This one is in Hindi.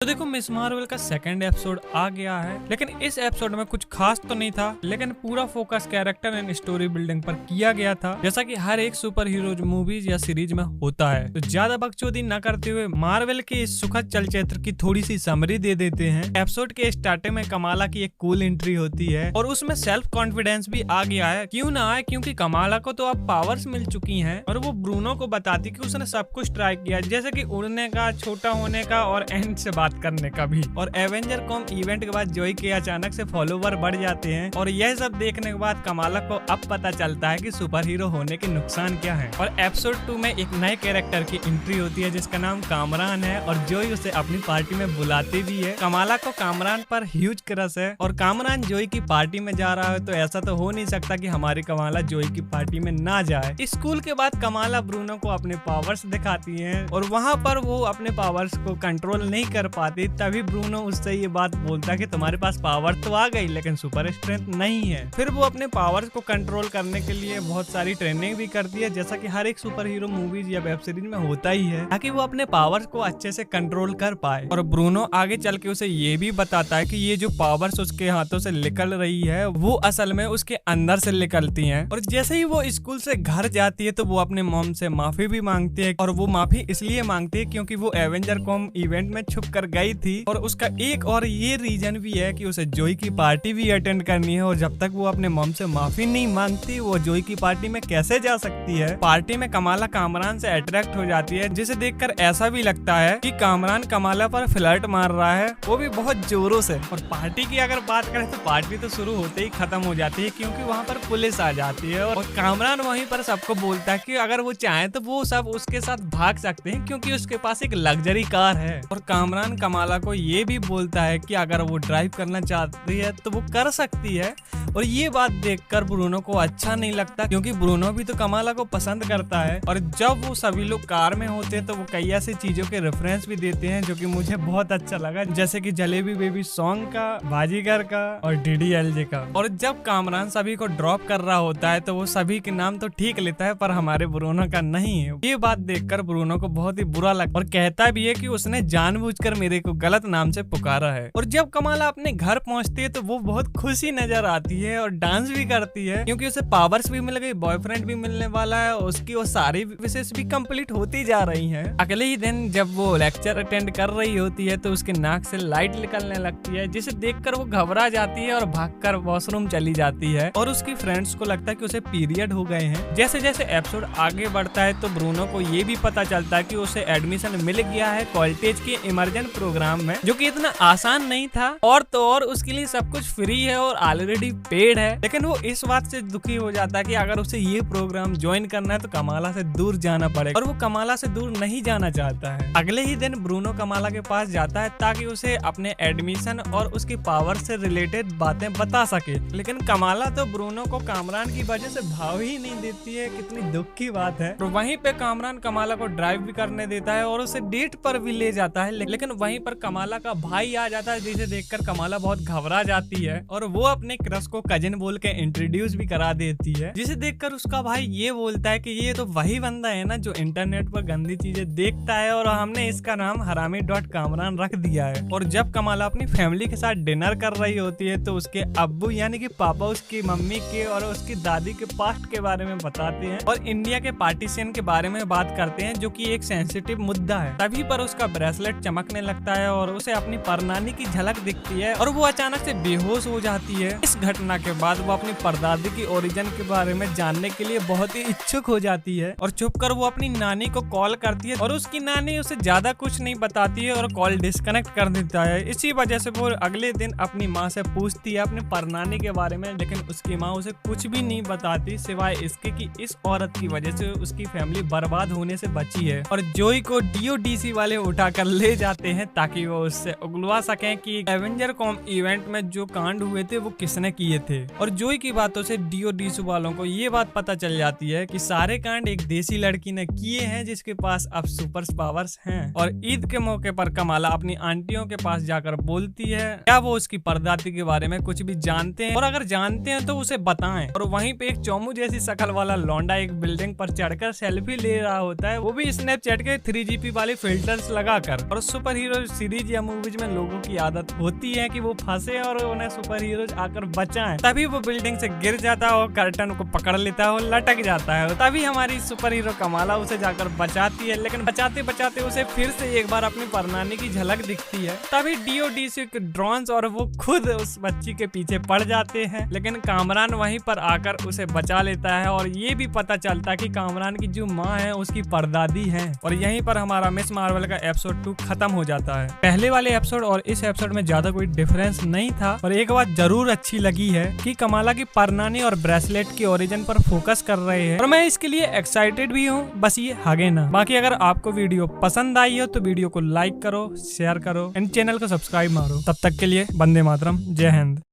देखो मिस मार्वल का सेकंड एपिसोड आ गया है, लेकिन इस एपिसोड में कुछ खास तो नहीं था, लेकिन पूरा focus character and story building पर किया गया था, जैसा कि हर एक सुपर हीरो मूवीज या सीरीज में होता है। तो ज्यादा बकचोदी न करते हुए मार्वल के इस सुखद चलचित्र की थोड़ी सी समरी दे देते हैं। एपिसोड के स्टार्टिंग में कमाला की एक कूल एंट्री होती है और उसमें सेल्फ कॉन्फिडेंस भी आ गया है। क्यों ना आए, क्योंकि कमाला को तो अब पावर्स मिल चुकी हैं और वो ब्रूनो को बताती कि उसने सब कुछ ट्राई किया, जैसे कि उड़ने का, छोटा होने का और एंड से बात करने का भी। और एवेंजर कॉम इवेंट के बाद जोई के अचानक से फॉलोवर बढ़ जाते हैं और यह सब देखने के बाद कमाला को अब पता चलता है कि सुपर हीरो होने के नुकसान क्या है। और एपिसोड 2 में एक नए कैरेक्टर की एंट्री होती है जिसका नाम कामरान है और जोई उसे अपनी पार्टी में बुलाती भी है। कमाला को कामरान पर ह्यूज क्रश है और कामरान जोई की पार्टी में जा रहा है, तो ऐसा तो हो नहीं सकता कि हमारी कमाला जोई की पार्टी में ना जाए। स्कूल के बाद कमाला ब्रूनो को अपने पावर्स दिखाती है और वहाँ पर वो अपने पावर्स को कंट्रोल नहीं कर पाती। तभी ब्रूनो उससे ये बात बोलता है कि तुम्हारे पास पावर तो आ गई लेकिन सुपर स्ट्रेंथ नहीं है। फिर वो अपने पावर्स को कंट्रोल करने के लिए बहुत सारी ट्रेनिंग भी करती है, जैसा कि हर एक सुपर हीरो मूवीज या वेब सीरीज में होता ही है, ताकि वो अपने पावर्स को अच्छे से कंट्रोल कर पाए। और ब्रूनो आगे चल के उसे ये भी बताता है कि ये जो पावर्स उसके हाथों से निकल रही है वो असल में उसके अंदर से निकलती है। और जैसे ही वो स्कूल से घर जाती है तो वो अपने मॉम से माफी भी मांगती है, और वो माफी इसलिए मांगती है क्योंकि वो एवेंजर कॉम इवेंट में छुप कर गई थी और उसका एक और ये रीजन भी है कि उसे जोई की पार्टी भी अटेंड करनी है। और जब तक वो अपने मॉम से माफी नहीं मांगती वो जोई की पार्टी में कैसे जा सकती है। पार्टी में कमाला कामरान से अट्रैक्ट हो जाती है, जिसे देखकर ऐसा भी लगता है कि कामरान कमाला पर फ्लर्ट मार रहा है, वो भी बहुत जोरों से। और पार्टी की अगर बात करें तो पार्टी तो शुरू होते ही खत्म हो जाती है क्योंकि वहाँ पर पुलिस आ जाती है और कामरान वहीं पर सबको बोलता है कि अगर वो चाहे तो वो सब उसके साथ भाग सकते हैं क्योंकि उसके पास एक लग्जरी कार है। और कामरान कमाला को ये भी बोलता है कि अगर वो ड्राइव करना चाहती है तो वो कर सकती है। और ये बात देखकर ब्रूनो को अच्छा नहीं लगता क्योंकि ब्रूनो भी तो कमाला को पसंद करता है। और जब वो सभी लोग कार में होते हैं तो वो कई ऐसी चीजों के रेफरेंस भी देते हैं जो कि मुझे बहुत अच्छा लगा, जैसे कि जलेबी बेबी सॉन्ग का, बाजीगर का और DDLJ का। और जब कामरान सभी को ड्रॉप कर रहा होता है तो वो सभी के नाम तो ठीक लेता है पर हमारे ब्रूनो का नहीं है। ये बात देखकर ब्रूनो को बहुत ही बुरा लगा और कहता भी है कि उसने जानबूझकर मेरे को गलत नाम से पुकारा है। और जब कमाला अपने घर पहुंचती है तो वो बहुत खुशी नजर आती है और डांस भी करती है क्योंकि उसे पावर्स भी मिल गई, बॉयफ्रेंड भी मिलने वाला है, उसकी वो सारी विशेष भी कंप्लीट होती जा रही हैं। अगले ही दिन जब वो लेक्चर अटेंड कर रही होती है तो उसके नाक से लाइट निकलने लगती है, जिसे देखकर वो घबरा जाती है और भागकर वॉशरूम चली जाती है। और उसकी फ्रेंड्स को लगता है कि उसे पीरियड हो गए हैं। जैसे जैसे एपिसोड आगे बढ़ता है तो ब्रूनो को ये भी पता चलता है कि उसे एडमिशन मिल गया है कॉलेज के इमर्जेंट प्रोग्राम में, जो कि इतना आसान नहीं था। और तो और उसके लिए सब कुछ फ्री है और ऑलरेडी पेड है, लेकिन वो इस बात से दुखी हो जाता है कि अगर उसे ये प्रोग्राम ज्वाइन करना है तो कमाला से दूर जाना पड़ेगा और वो कमाला से दूर नहीं जाना चाहता है। अगले ही दिन ब्रूनो कमाला के पास जाता है ताकि उसे अपने एडमिशन और उसकी पावर से रिलेटेड बातें बता सके, लेकिन कमाला तो ब्रूनो को कामरान की वजह से भाव ही नहीं देती है। कितनी दुख की बात है। तो वहीं पे कामरान कमाला को ड्राइव भी करने देता है और उसे डेट पर भी ले जाता है, लेकिन वहीं पर कमाला का भाई आ जाता है, जिसे देखकर कमाला बहुत घबरा जाती है और वो अपने क्रश को कजिन बोल के इंट्रोड्यूस भी करा देती है, जिसे देखकर उसका भाई ये बोलता है कि ये तो वही बंदा है ना जो इंटरनेट पर गंदी चीजें देखता है और हमने इसका नाम हरामी.कामरान रख दिया है। और जब कमाला अपनी फैमिली के साथ डिनर कर रही होती है तो उसके अब्बू यानी कि पापा उसकी मम्मी के और उसकी दादी के पास्ट के बारे में बताते हैं और इंडिया के पार्टीशन के बारे में बात करते हैं, जो कि एक सेंसिटिव मुद्दा है। तभी पर उसका ब्रेसलेट चमकने लगता है और उसे अपनी परनानी की झलक दिखती है और वो अचानक से बेहोश हो जाती है। इस घटना के बाद वो अपनी परदादी की ओरिजिन के बारे में जानने के लिए बहुत ही इच्छुक हो जाती है और छुपकर वो अपनी नानी को कॉल करती है और उसकी नानी उसे ज्यादा कुछ नहीं बताती है और कॉल डिस्कनेक्ट कर देता है। इसी वजह से वो अगले दिन अपनी माँ से पूछती है अपनी परनानी के बारे में, लेकिन उसकी माँ उसे कुछ भी नहीं बताती सिवाय इसके कि इस औरत की वजह से उसकी फैमिली बर्बाद होने से बची है। और जोई को DODC वाले उठाकर ले जाते हैं ताकि वो उससे उगलवा सकें कि एवेंजर कॉम इवेंट में जो कांड हुए थे वो किसने किए लिए थे। और जोई की बातों से डीओ डीसू वालों को ये बात पता चल जाती है कि सारे कांड एक देसी लड़की ने किए हैं जिसके पास अब सुपर पावर्स हैं। और ईद के मौके पर कमाला अपनी आंटियों के पास जाकर बोलती है क्या वो उसकी परदादी के बारे में कुछ भी जानते हैं, और अगर जानते हैं तो उसे बताएं। और वहीं पे एक चोमू जैसी शकल वाला लौंडा एक बिल्डिंग पर चढ़कर सेल्फी ले रहा होता है, वो भी स्नैपचैट के 3GP वाले फिल्टर्स लगाकर। और सुपर हीरो सीरीज या मूवीज में लोगों की आदत होती है कि वो फंसे और उन्हें सुपर हीरोज आकर बचाएं, तभी वो बिल्डिंग से गिर जाता है और कर्टन को पकड़ लेता है और लटक जाता है। तभी हमारी सुपर हीरो कमाला उसे जाकर बचाती है, लेकिन बचाते बचाते उसे फिर से एक बार अपनी परनानी की झलक दिखती है। तभी डीओ डीसू के ड्रोन्स और वो खुद उस बच्ची के पीछे पड़ जाते हैं, लेकिन कामरान वहीं पर आकर उसे बचा लेता है। और ये भी पता चलता है कि कामरान की जो माँ है उसकी परदादी है। और यहीं पर हमारा मिस मार्वल का एपिसोड 2 खत्म हो जाता है। पहले वाले एपिसोड और इस एपिसोड में ज्यादा कोई डिफरेंस नहीं था, पर एक बात जरूर अच्छी लगी है कि कमाला की परनानी और ब्रेसलेट की ओरिजिन पर फोकस कर रहे हैं, और मैं इसके लिए एक्साइटेड भी हूँ, बस ये हगे ना। बाकी अगर आपको वीडियो पसंद आई हो तो वीडियो को लाइक करो, शेयर करो एंड चैनल को सब्सक्राइब मारो। तब तक के लिए वंदे मातरम, जय हिंद।